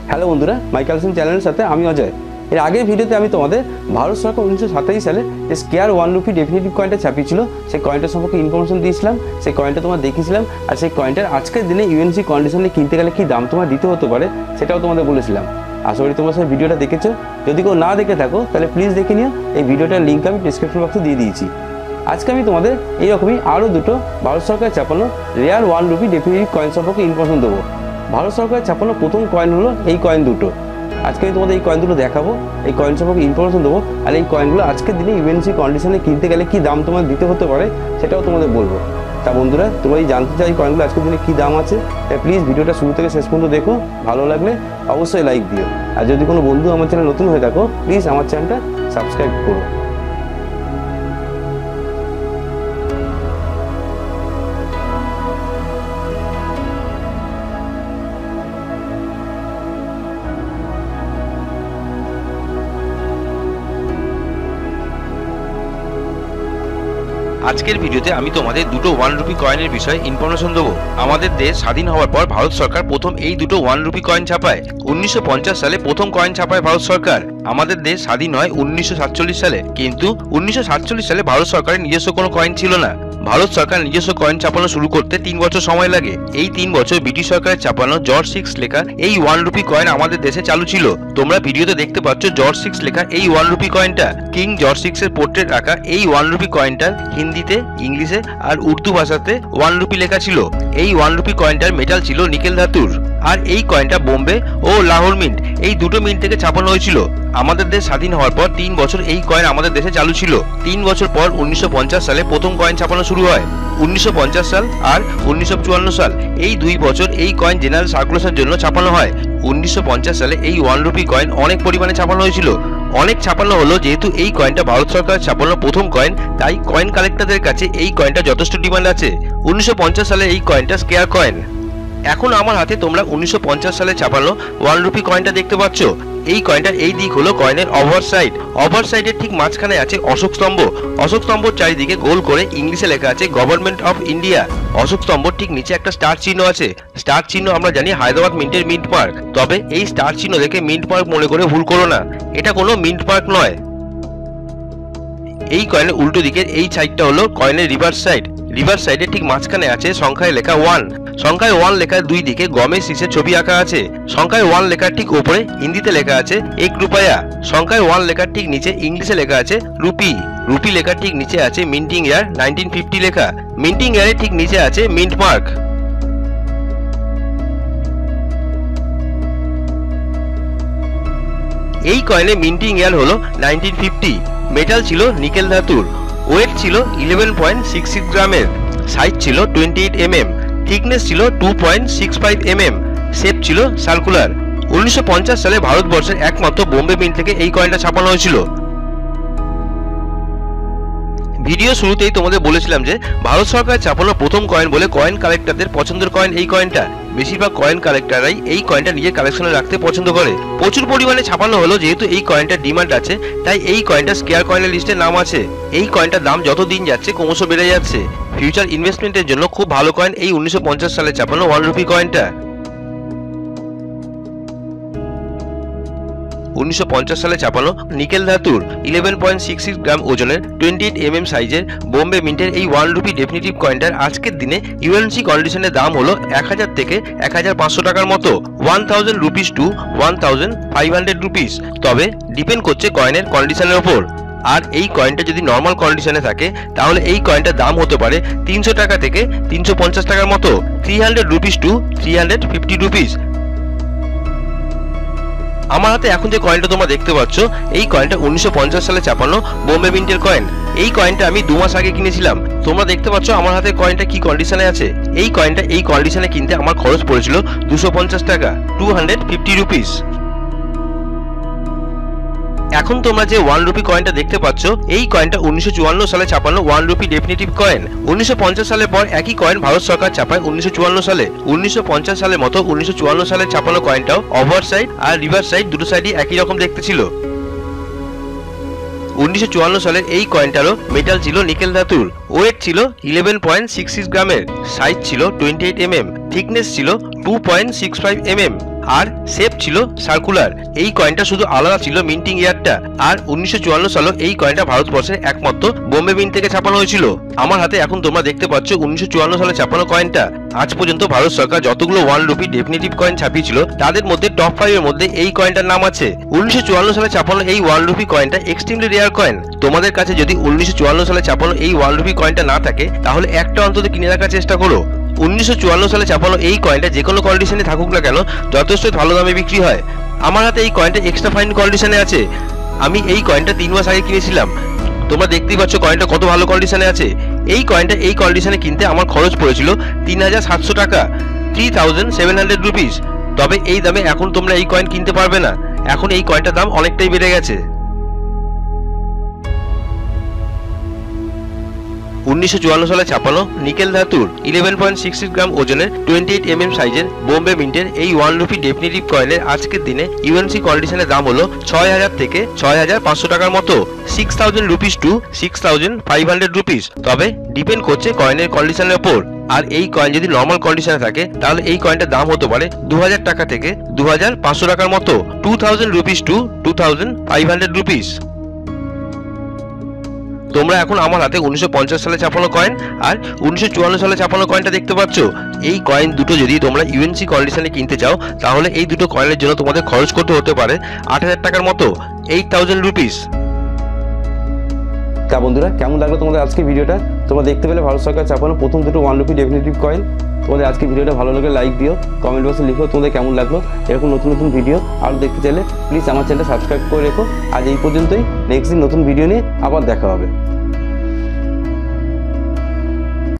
Hello বন্ধুরা, মাই collection চ্যানেলের সাথে আমি অজয়। এর আগের ভিডিওতে আমি তোমাদের ভারত সরকার 1927 সালে যে স্কেয়ার 1 রুপি ডেফিনেটিভ কয়েনটা ছাপিয়েছিল সেই কয়েনটার সম্পর্কে ইনফরমেশন দিয়েছিলাম। সেই কয়েনটা তোমার দেখিয়েছিলাম, আর সেই কয়েনটার আজকের দিনে ইউএনসি কন্ডিশনে কিনতে গেলে কী দাম তোমার দিতে হতে পারে সেটাও তোমাদের বলেছিলাম। আশা করি তোমরা সেই ভিডিওটা দেখেছো। যদি কেউ না দেখে থাকো তাহলে প্লিজ দেখে নিও। এই ভিডিওটার লিঙ্ক আমি ডিসক্রিপশন বক্সে দিয়ে দিয়েছি। আজকে আমি তোমাদের এইরকমই আরও দুটো ভারত সরকারের ছাপানো রেয়ার 1 রুপি ডেফিনেটিভ কয়েন সম্পর্কে ইনফরমেশন দেবো। ভারত সরকারের ছাপানো প্রথম কয়েন হলো এই কয়েন দুটো। আজকে আমি তোমাদের এই কয়েন দুটো দেখাবো, এই কয়েন সম্পর্কে ইনফরমেশন দেবো, আর এই কয়েনগুলো আজকের দিনে ইউএনসি কন্ডিশনে কিনতে গেলে কী দাম তোমার দিতে হতে পারে সেটাও তোমাদের বলবো। তা বন্ধুরা, তোমরা এই জানতে চাই এই কয়েনগুলো আজকের দিনে কী দাম আছে, তাই প্লিজ ভিডিওটা শুরু থেকে শেষ পর্যন্ত দেখো। ভালো লাগলে অবশ্যই লাইক দিও, আর যদি কোনো বন্ধু আমার চ্যানেল নতুন হয়ে থাকো প্লিজ আমার চ্যানেলটা সাবস্ক্রাইব করো। আজকের ভিডিওতে আমি তোমাদের দুটো 1 রুপি কয়েনের বিষয়ে ইনফরমেশন দেবো। আমাদের দেশ স্বাধীন হওয়ার পর ভারত সরকার প্রথম এই দুটো 1 রুপি কয়েন ছাপায়। 1950 সালে প্রথম কয়েন ছাপায় ভারত সরকার। আমাদের দেশ স্বাধীন হয় 1947 সালে, কিন্তু 1947 সালে ভারত সরকারের নিজস্ব কোনো কয়েন ছিল না। ভারত সরকার নিজস্ব কয়েন ছাপানো শুরু করতে 3 বছর সময় লাগে। এই 3 বছর ব্রিটিশ সরকারের ছাপানো জর্জ 6 লেখা এই 1 রুপি কয়েন আমাদের দেশে চালু ছিল। তোমরা ভিডিওতে দেখতে পাচ্ছ জর্জ 6 লেখা এই 1 রুপি কয়েনটা। কিং জর্জ 6 এর পোর্ট্রেট রাখা এই 1 রুপি কয়েনটার হিন্দিতে, ইংলিশে আর উর্দু ভাষাতে 1 রুপি লেখা ছিল। এই 1 রুপি কয়েনটার মেটাল ছিল নিকেল ধাতুর, আর এই কয়েনটা বোম্বে ও লাহোর মিন্ট এই দুটো মিন্ট থেকে ছাপানো হয়েছিল। আমাদের দেশ স্বাধীন হওয়ার পর 3 বছর এই কয়েন আমাদের দেশে চালু ছিল। 3 বছর পর 1950 সালে প্রথম কয়েন ছাপানো শুরু হয়। 1950 সাল আর 1954 সাল এই 2 বছর এই কয়েন জেনারেল সার্কুলেশনের জন্য ছাপানো হয়। 1950 সালে এই 1 রুপি কয়েন অনেক পরিমাণে ছাপানো হয়েছিল। অনেক ছাপানো হলো যেহেতু এই কয়েনটা ভারত সরকার ছাপানো প্রথম কয়েন, তাই কয়েন কালেক্টরদের কাছে এই কয়েনটা যথেষ্ট ডিমান্ড আছে। 1950 সালে এই কয়েনটা স্কেয়ার কয়েন। এখন আমার হাতে তোমরা 1950 সালে ছাপানো 1 রুপি কয়েনটা দেখতে পাচ্ছ। এই কয়েনটার এই দিক হলো কয়েনের ওভার সাইড। ওভার সাইডের ঠিক মাঝখানে আছে অশোক স্তম্ভ। অশোক স্তম্ভর চারিদিকে গোল করে ইংলিশে লেখা আছে গভর্নমেন্ট অফ ইন্ডিয়া। অশোক স্তম্ভর ঠিক নিচে একটা স্টার চিহ্ন আছে। স্টার চিহ্ন আমরা জানি হায়দ্রাবাদ মিন্টের মিন্ট মার্ক, তবে এই স্টার চিহ্ন দেখে মিন্ট মার্ক মনে করে ভুল করো না, এটা কোনো মিন্ট মার্ক নয়। এই কয়েনের উল্টো দিকের এই সাইডটা হলো কয়েনের রিভার্স সাইড। রিভার্স সাইডে ঠিক মাঝখানে আছে সংখ্যায় লেখা 1। সংখ্যায় 1 লেখার দুই দিকে গমের শীষের ছবি আঁকা আছে। সংখ্যায় 1 লেখার ঠিক উপরে হিন্দিতে লেখা আছে 1 রুপয়া। সংখ্যায় 1 লেখার ঠিক নিচে ইংলিশে লেখা আছে রুপি। রুপি লেখার ঠিক নিচে আছে মিন্টিং ইয়ার 1950 লেখা। মিন্টিং ইয়ারের ঠিক নিচে আছে মিন্ট মার্ক। এই কয়েনে মিন্টিং ইয়ার হলো 1950। মেটাল ছিল নিকেল ধাতুর। ওয়েট ছিল 11.66 গ্রামের। সাইজ ছিল 28 mm। থিকনেস ছিল 2.65 mm। শেপ ছিল সার্কুলার। 1950 সালে ভারতবর্ষের একমাত্র বোম্বে মিন্ট থেকে এই কয়েনটা ছাপানো হয়েছিল। ভিডিও শুরুতেই তোমাদের বলেছিলাম যে ভারত সরকার ছাপানো প্রথম কয়েন বলে কয়েন কালেক্টরদের পছন্দের কয়েন এই কয়েনটা। বেশিরভাগ কয়েন কালেক্টররাই এই কয়েনটা নিজের কালেকশনে রাখতে পছন্দ করে। প্রচুর পরিমাণে ছাপানো হলো যেহেতু এই কয়েনটার ডিমান্ড আছে, তাই এই কয়েনটা স্কেয়ার কয়েনের লিস্টে নাম আছে। এই কয়েনটার দাম যত দিন যাচ্ছে ক্রমশ বেড়ে যাচ্ছে। ফিউচার ইনভেস্টমেন্টের জন্য খুব ভালো কয়েন এই 1950 সালে ছাপানো 1 রুপি কয়েনটা। 1950 সালে ছাপানো নিকেল ধাতুর 11.66 গ্রাম ওজনের 28 mm সাইজের বোম্বে মিন্টের এই 1 রুপি ডেফিনিটিভ কয়েনটার আজকের দিনে ইউএনসি কন্ডিশনের দাম হলো 1000 থেকে 1500 টাকার মতো, 1000 রুপিস টু 1500 রুপিস। তবে ডিপেন্ড করছে কয়েনের কন্ডিশনের ওপর। আর এই কয়েনটা যদি নর্মাল কন্ডিশনে থাকে তাহলে এই কয়েনটার দাম হতে পারে 300 টাকা থেকে 350 টাকার মতো, 300 রুপিস টু 350 রুপিস। আমার হাতে এখন যে কয়েনটা তোমরা দেখতে পাচ্ছ এই কয়েনটা 1950 সালে ছাপানো বোম্বে মিন্টের কয়েন। এই কয়েনটা আমি 2 মাস আগে কিনেছিলাম। তোমরা দেখতে পাচ্ছ আমার হাতে কয়েনটা কি কন্ডিশনে আছে। এই কয়েনটা এই কন্ডিশনে কিনতে আমার খরচ পড়েছিল 250 টাকা, 250 রুপিস। এখন তোমরা যে 1 রুপি কয়েনটা দেখতে পাচ্ছ এই কয়েনটা 1954 সালে ছাপানো 1 রুপি ডেফিনিটিভ কয়েন। 1950 সালের পর একই কয়েন ভারত সরকার ছাপায় 1954 সালে। 1950 সালের মতো 1954 সালে ছাপানো কয়েনটাও ওভার সাইড আর রিভার্স সাইড দুটো সাইডই একই রকম দেখতে ছিল। 1954 সালের এই কয়েনটারও মেটাল ছিল নিকেল ধাতুর। ওয়েট ছিল 11.66 গ্রামের। সাইজ ছিল 28 mm। থিকনেস ছিল 2.65 mm। আর শেপ ছিল সার্কুলার। এই কয়েনটা শুধু আলাদা ছিল মিন্টিং ইয়ারটা। আর 1954 সালে এই কয়েনটা ভারতবর্ষের একমাত্র বোম্বে মিন্ট থেকে ছাপানো হয়েছিল। আমার হাতে এখন তোমরা দেখতে পাচ্ছ 1954 সালে ছাপানো কয়েনটা। আজ পর্যন্ত ভারত সরকার যতগুলো 1 রুপি ডেফিনেটিভ কয়েন ছাপিয়েছিল তাদের মধ্যে টপ 5 এর মধ্যে এই কয়েনটার নাম আছে। 1954 সালে ছাপানো এই 1 রুপি কয়েনটা এক্সট্রিমলি রেয়ার কয়েন। তোমাদের কাছে যদি 1954 সালে ছাপানো এই 1 রুপি কয়েনটা না থাকে তাহলে একটা অন্তত কিনে রাখার চেষ্টা করো। 1954 সালে ছাপানো এই কয়েনটা যে কোনো কন্ডিশনে থাকুক না কেন যথেষ্ট ভালো দামে বিক্রি হয়। আমার হাতে এই কয়েনটা এক্সট্রা ফাইন কন্ডিশনে আছে। আমি এই কয়েনটা 3 মাস আগে কিনেছিলাম। তোমরা দেখতেই পাচ্ছ কয়েনটা কত ভালো কন্ডিশনে আছে। এই কয়েনটা এই কন্ডিশনে কিনতে আমার খরচ পড়েছিল 3700 টাকা, 3700 রুপিস। তবে এই দামে এখন তোমরা এই কয়েন কিনতে পারবে না। এখন এই কয়েনটার দাম অনেকটাই বেড়ে গেছে। 1954 সালে ছাপানো নিকেল ধাতুর 11.66 গ্রাম ওজনের 28 mm সাইজের বোম্বে মিন্টের এই 1 রুপি ডেফিনেটিভ কয়েনের আজকের দিনে ইউএনসি কন্ডিশনের দাম হলো 6000 থেকে 6500 টাকার মতো, 6000 রুপিস টু 6500 রুপিস। তবে ডিপেন্ড করছে কয়েনের কন্ডিশনের উপর। আর এই কয়েন যদি নর্মাল কন্ডিশনে থাকে তাহলে এই কয়েনটার দাম হতে পারে 2000 টাকা থেকে 2500 টাকার মতো, 2000 রুপিস টু 2500 রুপিস। তোমরা এখন আমার হাতে 1950 সালে ছাপানো কয়েন আর 1954 সালে ছাপানো কয়েনটা দেখতে পাচ্ছ। এই কয়েন দুটো যদি তোমরা ইউএনসি কন্ডিশনে কিনতে চাও তাহলে এই দুটো কয়েনের জন্য তোমাদের খরচ করতে হতে পারে 8000 টাকার মতো, 8000 রুপিস। তা বন্ধুরা, কেমন লাগলো তোমাদের আজকে ভিডিওটা? তোমরা দেখতে পেলে ভারত সরকার ছাপানো প্রথম দুটো 1 রুপি ডেফিনেটিভ কয়েন। তোমাদের আজকে ভিডিওটা ভালো লাগলে লাইক দিও, কমেন্ট বক্সে লিখো তোমাদের কেমন লাগলো। এরকম নতুন নতুন ভিডিও আরও দেখতে চাইলে প্লিজ আমার চ্যানেলটা সাবস্ক্রাইব করে রেখো। আজ এই পর্যন্তই, নেক্সট দিন নতুন ভিডিও নিয়ে আবার দেখা হবে।